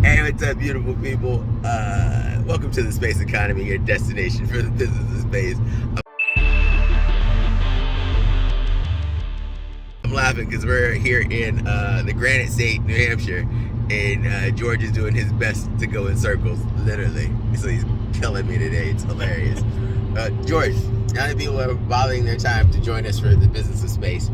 Hey, what's up, beautiful people? Welcome to the Space Economy, your destination for the business of space. I'm laughing because we're here in the Granite State, New Hampshire, and George is doing his best to go in circles, literally. So he's killing me today. It's hilarious. George, now that people are bothering their time to join us for the business of space,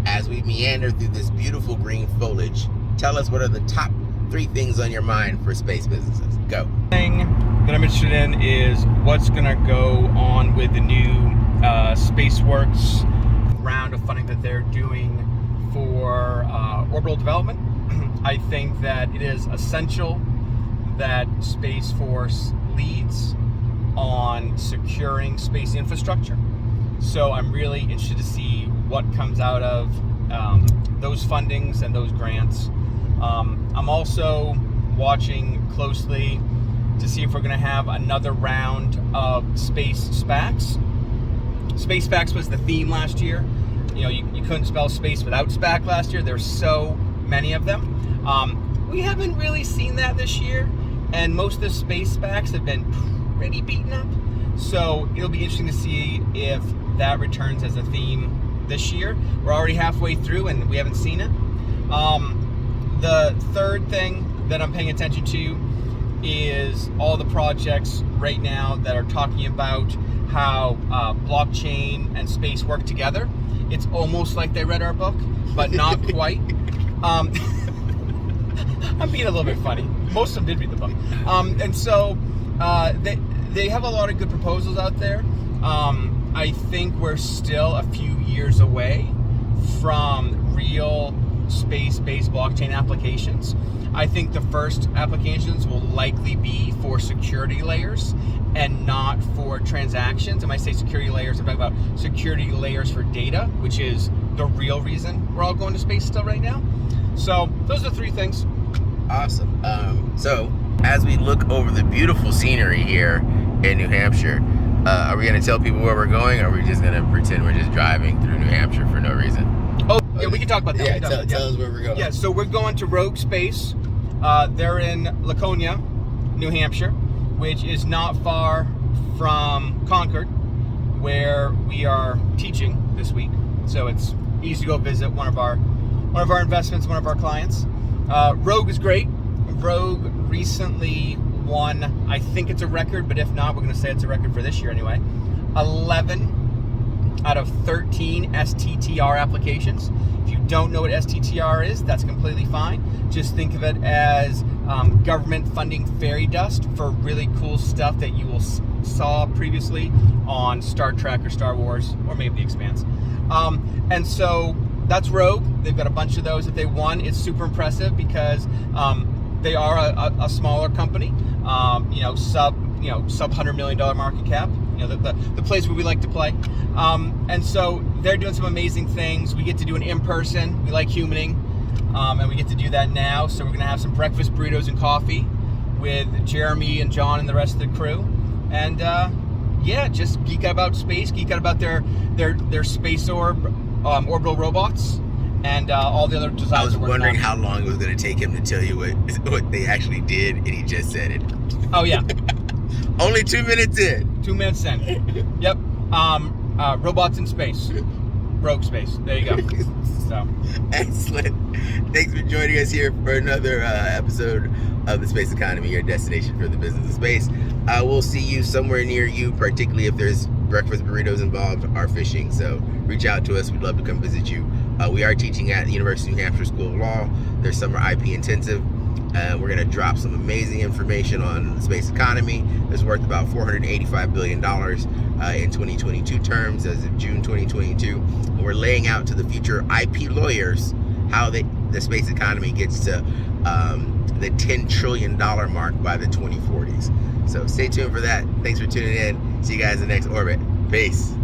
as we meander through this beautiful green foliage, tell us what are the top 3 things on your mind for space businesses. Go. The thing that I'm interested in is what's going to go on with the new SpaceWERX round of funding that they're doing for orbital development. I think that it is essential that Space Force leads on securing space infrastructure. So I'm really interested to see what comes out of those fundings and those grants. I'm also watching closely to see if we're going to have another round of space SPACs. Space SPACs was the theme last year. You know, you couldn't spell space without SPAC last year. There's so many of them. We haven't really seen that this year, and most of the space SPACs have been pretty beaten up. So it'll be interesting to see if that returns as a theme this year. We're already halfway through and we haven't seen it. The third thing that I'm paying attention to is all the projects right now that are talking about how blockchain and space work together. It's almost like they read our book, but not quite. I'm being a little bit funny. Most of them did read the book. And so they have a lot of good proposals out there. I think we're still a few years away from real space-based blockchain applications. I think the first applications will likely be for security layers and not for transactions. And when I say security layers, I'm talking about security layers for data, which is the real reason we're all going to space still right now. So those are 3 things. Awesome. So as we look over the beautiful scenery here in New Hampshire, are we going to tell people where we're going, or are we just going to pretend we're just driving through New Hampshire for no reason? Oh, yeah, we can talk about that. Yeah, tell us where we're going. Yeah, so we're going to Rogue Space. They're in Laconia, New Hampshire, which is not far from Concord, where we are teaching this week. So it's easy to go visit one of our investments, one of our clients. Rogue is great. Rogue recently won, I think it's a record, but if not, we're going to say it's a record for this year anyway. 11 out of 13 STTR applications. If you don't know what STTR is, that's completely fine. Just think of it as government funding fairy dust for really cool stuff that you will saw previously on Star Trek or Star Wars, or maybe The Expanse. And so that's Rogue. They've got a bunch of those that they won. It's super impressive because they are a smaller company, sub $100 million market cap. The place where we like to play. And so they're doing some amazing things. We get to do an in-person. We like humaning, and we get to do that now. So we're gonna have some breakfast burritos and coffee with Jeremy and John and the rest of the crew. And just geek out about space, geek out about their space orbital robots, and all the other designs. I was wondering how long it was going to take him to tell you what they actually did, and he just said it. Oh yeah. Only 2 minutes in. 2 minutes in. Yep. Robots in space. Rogue Space. There you go. So excellent. Thanks for joining us here for another episode of the Space Economy, your destination for the business of space. We'll see you somewhere near you, particularly if there's breakfast burritos involved or fishing. So reach out to us. We'd love to come visit you. We are teaching at the University of New Hampshire School of Law. Their summer IP intensive. We're going to drop some amazing information on the space economy. It's worth about $485 billion in 2022 terms as of June 2022. And we're laying out to the future IP lawyers how the space economy gets to the $10 trillion mark by the 2040s. So stay tuned for that. Thanks for tuning in. See you guys in the next orbit. Peace.